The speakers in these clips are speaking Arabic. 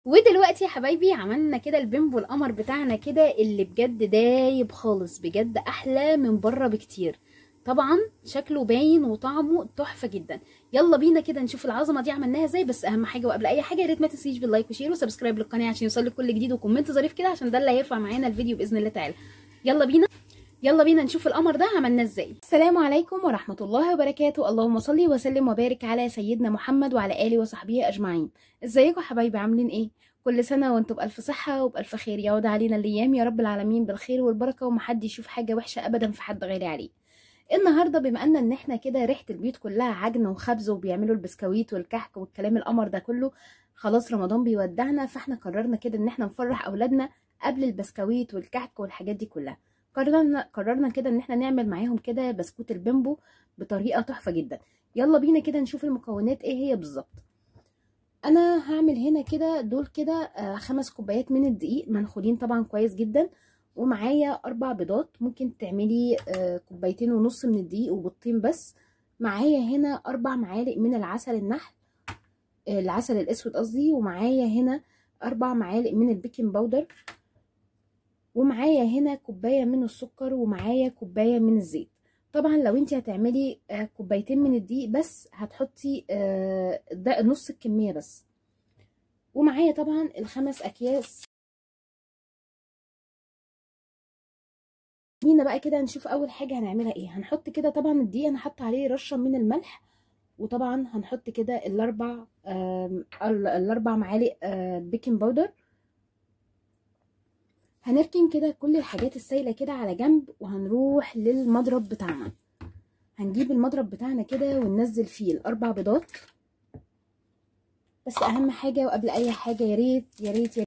ودلوقتي يا حبايبي عملنا كده البيمبو القمر بتاعنا كده اللي بجد دايب خالص، بجد احلى من بره بكتير. طبعا شكله باين وطعمه تحفه جدا. يلا بينا كده نشوف العظمه دي عملناها ازاي. بس اهم حاجه وقبل اي حاجه يا ريت ما تنسيش باللايك وشير وسبسكرايب للقناه عشان يوصلك كل جديد، وكومنت ظريف كده عشان ده اللي هيرفع معانا الفيديو باذن الله تعالى. يلا بينا يلا بينا نشوف القمر ده عملناه ازاي. السلام عليكم ورحمة الله وبركاته. اللهم صل وسلم وبارك على سيدنا محمد وعلى آله وصحبه أجمعين. ازيكم حبايبي، عاملين ايه؟ كل سنة وانتم بألف صحة وبألف خير، يعود علينا الأيام يا رب العالمين بالخير والبركة، ومحد يشوف حاجة وحشة أبدا في حد غيري عليه. النهاردة بما ان احنا كده ريحة البيوت كلها عجن وخبز وبيعملوا البسكويت والكحك والكلام القمر ده كله، خلاص رمضان بيودعنا، فاحنا قررنا كده ان احنا نفرح أولادنا قبل البسكويت والكحك والحاجات دي كلها. قررنا كده ان احنا نعمل معاهم كده بسكوت البيمبو بطريقه تحفه جدا. يلا بينا كده نشوف المكونات ايه هي بالظبط. انا هعمل هنا كده دول كده 5 كوبايات من الدقيق منخولين طبعا كويس جدا، ومعايا 4 بيضات. ممكن تعملي كوبايتين ونص من الدقيق وبيضتين بس. معايا هنا 4 معالق من العسل النحل، العسل الاسود قصدي، ومعايا هنا 4 معالق من البيكنج باودر، ومعايا هنا كوبايه من السكر، ومعايا كوبايه من الزيت. طبعا لو انت هتعملي كوبايتين من الدقيق بس هتحطي ده نص الكميه بس. ومعايا طبعا ال5 اكياس. جينا بقى كده نشوف اول حاجه هنعملها ايه. هنحط كده طبعا الدقيق انا حاطه عليه رشه من الملح، وطبعا هنحط كده الاربع معالق بيكنج باودر. هنركن كده كل الحاجات السايله كده على جنب، وهنروح للمضرب بتاعنا. هنجيب المضرب بتاعنا كده وننزل فيه ال4 بيضات. بس اهم حاجه وقبل اي حاجه يا ريت يا ريت يا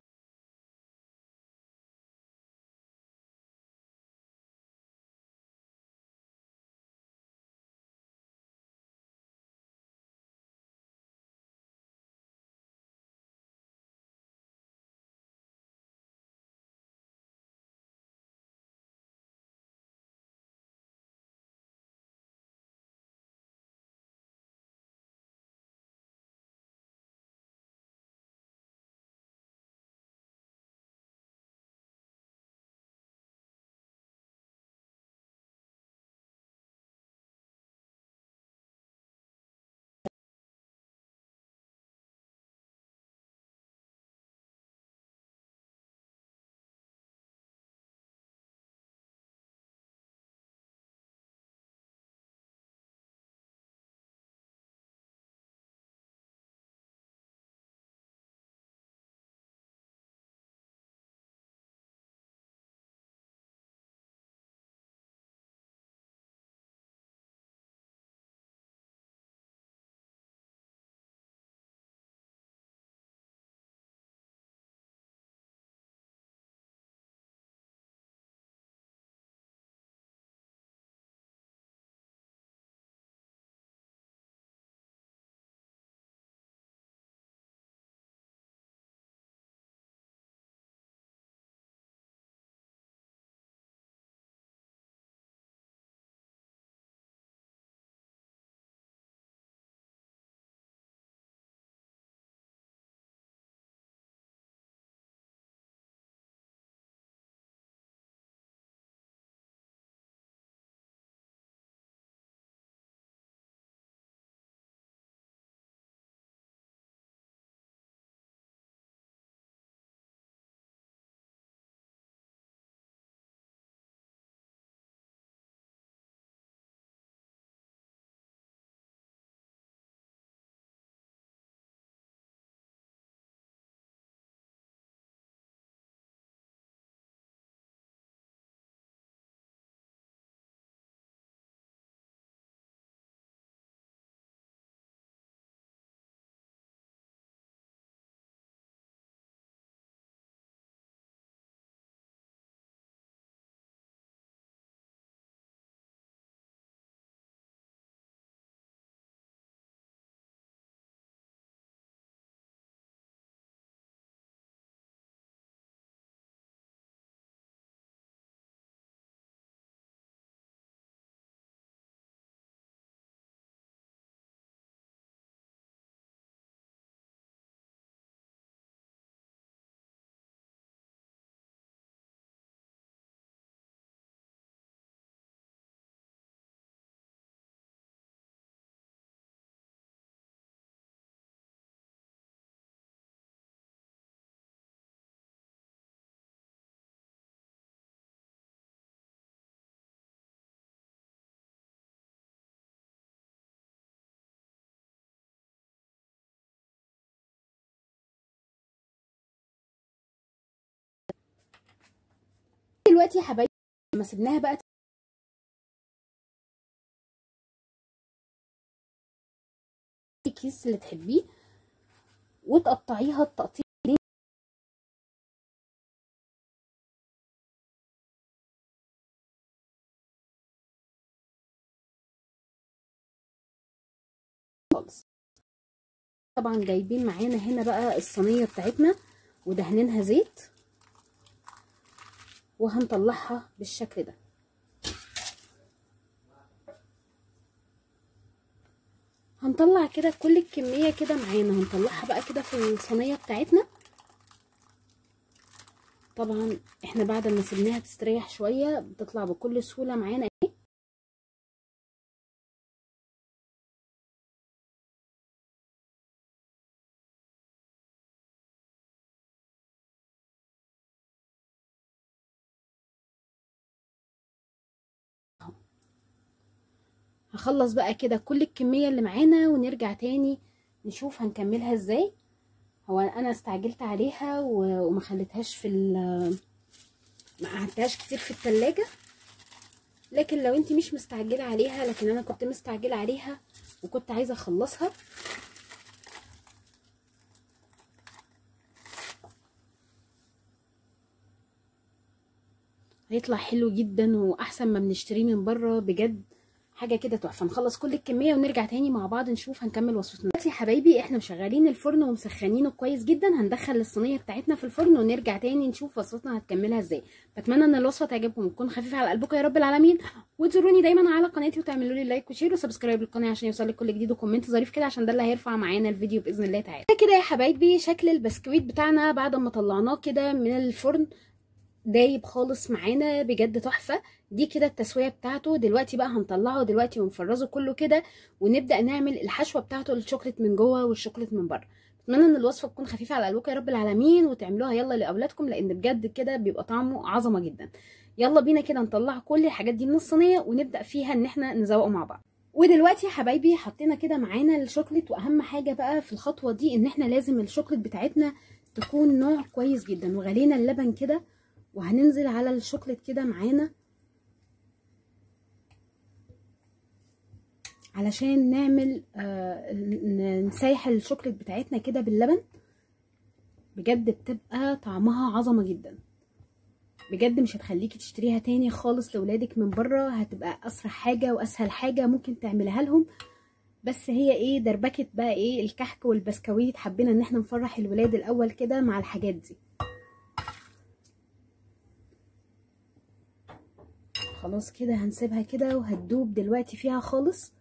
دلوقتي يا حبايبي لما سيبناها بقى الكيس اللي تحبيه وتقطعيها التقطيع خالص. طبعا جايبين معانا هنا بقى الصينيه بتاعتنا ودهنينها زيت، وهنطلعها بالشكل ده. هنطلع كده كل الكميه كده معانا، هنطلعها بقى كده في الصينيه بتاعتنا. طبعا احنا بعد ما سيبناها تستريح شويه بتطلع بكل سهوله معانا اهي. هخلص بقى كده كل الكميه اللي معانا ونرجع تاني نشوف هنكملها ازاي. هو انا استعجلت عليها وما خليتهاش ما قعدتهاش كتير في التلاجة، لكن لو انتي مش مستعجله عليها، لكن انا كنت مستعجله عليها وكنت عايزه اخلصها. هيطلع حلو جدا واحسن ما بنشتريه من بره، بجد حاجه كده تحفه. نخلص كل الكميه ونرجع تاني مع بعض نشوف هنكمل وصفتنا. دلوقتي يا حبايبي احنا مشغلين الفرن ومسخنينه كويس جدا، هندخل الصينيه بتاعتنا في الفرن ونرجع تاني نشوف وصفتنا هتكملها ازاي. بتمنى ان الوصفه تعجبكم وتكون خفيفه على قلبكم يا رب العالمين، وتزوروني دايما على قناتي وتعملوا لي لايك وشير وسبسكرايب للقناه عشان يوصلك كل جديد، وكومنت ظريف كده عشان ده اللي هيرفع معانا الفيديو باذن الله تعالى. كده يا حبايبي شكل البسكويت بتاعنا بعد ما طلعناه كده من الفرن دايب خالص معانا، بجد تحفه. دي كده التسويه بتاعته. دلوقتي بقى هنطلعه دلوقتي ونفرزه كله كده، ونبدا نعمل الحشوه بتاعته، الشوكليت من جوه والشوكليت من بره. اتمنى ان الوصفه تكون خفيفه على قلبكم يا رب العالمين، وتعملوها يلا لاولادكم، لان بجد كده بيبقى طعمه عظمه جدا. يلا بينا كده نطلع كل الحاجات دي من الصينيه ونبدا فيها ان احنا نزوقه مع بعض. ودلوقتي يا حبايبي حطينا كده معانا الشوكليت، واهم حاجه بقى في الخطوه دي ان احنا لازم الشوكليت بتاعتنا تكون نوع كويس جدا. وغلينا اللبن كده وهننزل على الشوكليت كده معانا علشان نعمل نسيح الشوكليت بتاعتنا كده باللبن. بجد بتبقى طعمها عظمه جدا، بجد مش هتخليكي تشتريها تاني خالص لولادك من بره. هتبقى اسرع حاجه واسهل حاجه ممكن تعملها لهم. بس هي ايه دربكه بقى ايه الكحك والبسكويت، حبينا ان احنا نفرح الولاد الاول كده مع الحاجات دي. خلاص كده هنسيبها كده وهتدوب دلوقتي فيها خالص.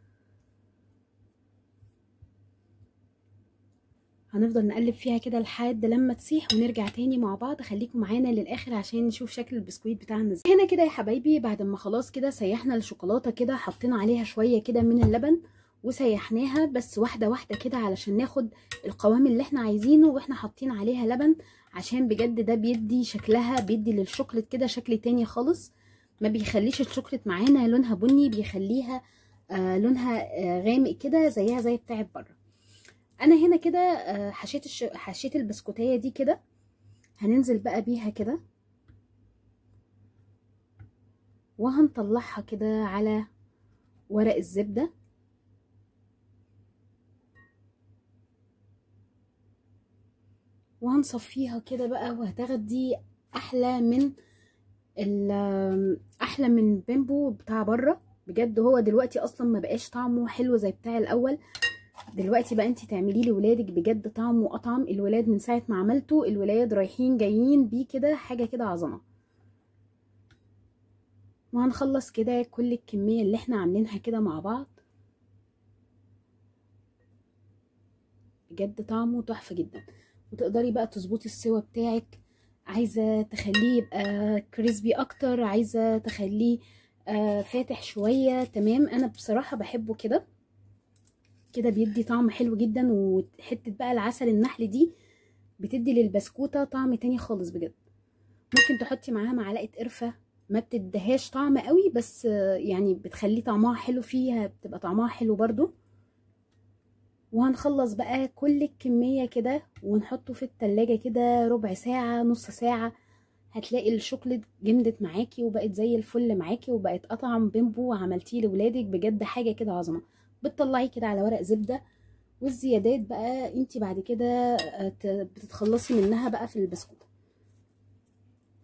هنفضل نقلب فيها كده لحد لما تسيح ونرجع تاني مع بعض. خليكم معانا للاخر عشان نشوف شكل البسكويت بتاعنا ازاي. هنا كده يا حبايبي بعد ما خلاص كده سيحنا الشوكولاته كده، حطينا عليها شويه كده من اللبن وسيحناها بس واحده واحده كده علشان ناخد القوام اللي احنا عايزينه واحنا حاطين عليها لبن، عشان بجد ده بيدي شكلها، بيدي للشوكليت كده شكل تاني خالص. ما بيخليش الشوكليت معانا لونها بني، بيخليها لونها غامق كده زيها زي بتاعت بره. انا هنا كده حشيت البسكوتيه دي كده، هننزل بقى بيها كده وهنطلعها كده على ورق الزبده. وهنصفيها كده بقى، وهتاخدي احلى من بيمبو بتاع بره. بجد هو دلوقتي اصلا ما بقاش طعمه حلو زي بتاع الاول. دلوقتي بقى انتي تعمليه لولادك بجد طعمه اطعم. الولاد من ساعه ما عملته الولاد رايحين جايين بيه كده، حاجه كده عظمه. وهنخلص كده كل الكميه اللي احنا عاملينها كده مع بعض. بجد طعمه تحفه جدا. وتقدري بقى تظبطي السوا بتاعك، عايزه تخليه يبقى كريسبي اكتر، عايزه تخليه فاتح شويه. تمام، انا بصراحه بحبه كده كده، بيدي طعم حلو جدا. وحته بقى العسل النحل دي بتدي للبسكوته طعم تاني خالص بجد. ممكن تحطي معاها معلقه قرفه، ما بتدهاش طعم قوي بس يعني بتخلي طعمها حلو، فيها بتبقى طعمها حلو برضو. وهنخلص بقى كل الكميه كده ونحطه في التلاجة كده ربع ساعه نص ساعه هتلاقي الشوكليت جمدت معاكي وبقت زي الفل معاكي، وبقت اطعم بيمبو وعملتيه لولادك. بجد حاجه كده عظمه. بتطلعي كده على ورق زبده، والزيادات بقى انت بعد كده بتتخلصي منها بقى في البسكوت.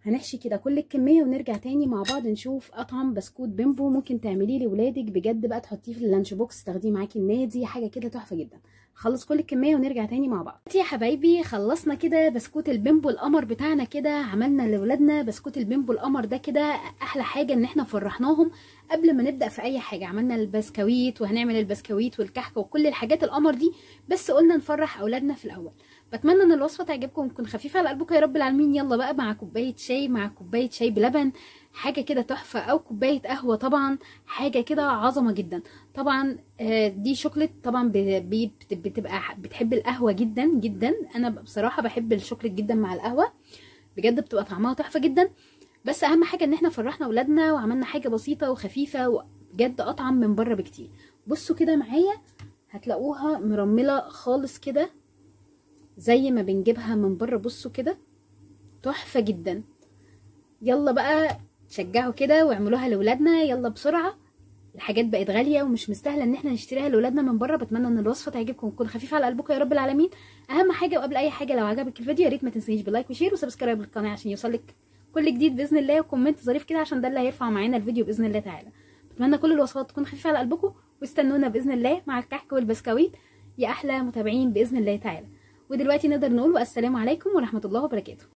هنحشي كده كل الكميه ونرجع تاني مع بعض نشوف اطعم بسكوت بيمبو ممكن تعمليه لولادك. بجد بقى تحطيه في اللانش بوكس تاخديه معاكي النادي، حاجه كده تحفه جدا. خلص كل الكميه ونرجع تاني مع بعض. يا حبايبي خلصنا كده بسكوت البيمبو القمر بتاعنا كده، عملنا لاولادنا بسكوت البيمبو القمر ده كده. احلى حاجه ان احنا فرحناهم قبل ما نبدا في اي حاجه. عملنا البسكويت وهنعمل البسكويت والكحك وكل الحاجات القمر دي، بس قلنا نفرح اولادنا في الاول. بتمنى ان الوصفه تعجبكم وتكون خفيفه على قلبكم يا رب العالمين. يلا بقى مع كوبايه شاي، مع كوبايه شاي بلبن، حاجه كده تحفه، او كوبايه قهوه طبعا، حاجه كده عظمه جدا. طبعا دي شوكليت طبعا بتبقى بتحب القهوه جدا جدا. انا بصراحه بحب الشوكليت جدا مع القهوه، بجد بتبقى طعمها تحفه جدا. بس اهم حاجه ان احنا فرحنا اولادنا وعملنا حاجه بسيطه وخفيفه وبجد اطعم من بره بكتير. بصوا كده معايا هتلاقوها مرمله خالص كده زي ما بنجيبها من بره. بصوا كده تحفه جدا. يلا بقى تشجعوا كده واعملوها لاولادنا يلا بسرعه. الحاجات بقت غاليه ومش مستاهله ان احنا نشتريها لاولادنا من بره. بتمنى ان الوصفه تعجبكم وتكون خفيفه على قلبكم يا رب العالمين. اهم حاجه وقبل اي حاجه، لو عجبك الفيديو يا ريت ما تنسيش بلايك وشير وسبسكرايب للقناه عشان يوصلك كل جديد باذن الله، وكومنت ظريف كده عشان ده اللي هيرفع معانا الفيديو باذن الله تعالى. بتمنى كل الوصفات تكون خفيفه على قلبكم، واستنونا باذن الله مع الكحك والبسكويت يا احلى متابعين باذن الله تعالى. ودلوقتي نقدر نقول والسلام عليكم ورحمه الله وبركاته.